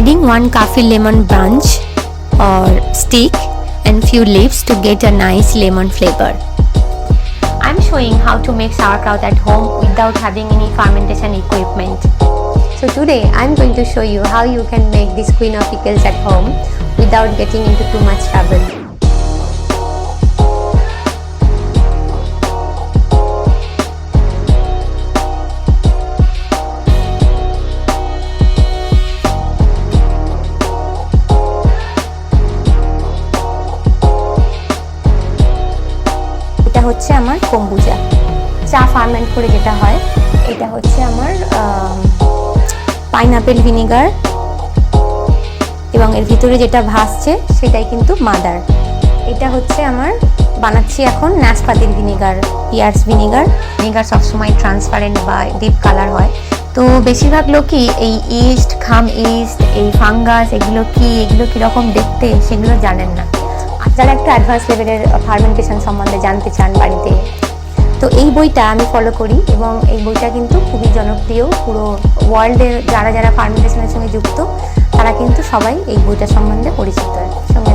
adding 1 coffee lemon branch or stick and few leaves to get a nice lemon flavor. I'm showing how to make sauerkraut at home without having any fermentation equipment. So today I'm going to show you how you can make this queen of pickles at home without getting into too much trouble. এটা হচ্ছে আমার kombucha, চা ferment করে যেটা হয়। এটা হচ্ছে আমার পাইনাপেল ভিনেগার এবং এর ভিতরে যেটা ভাসছে সেটাই কিন্তু মাদার। এটা হচ্ছে আমার বানাচ্ছি এখন নাশপাতির ভিনেগার, পিয়ার্স ভিনেগার। ভিনেগার সবসময় ট্রান্সপারেন্ট বা ডিপ কালার হয়, তো বেশিরভাগ লোকই এই ইস্ট, খাম ইস্ট, এই ফাঙ্গাস এগুলো কীরকম দেখতে সেগুলো জানেন না। যারা একটু অ্যাডভান্স লেভেলের ফার্মেন্টেশন সম্বন্ধে জানতে চান বাড়িতে, তো এই বইটা আমি ফলো করি এবং এই বইটা কিন্তু খুবই জনপ্রিয়। পুরো ওয়ার্ল্ডের যারা ফার্মেন্টেশনের সঙ্গে যুক্ত তারা কিন্তু সবাই এই বইটা সম্বন্ধে পরিচিত। সঙ্গে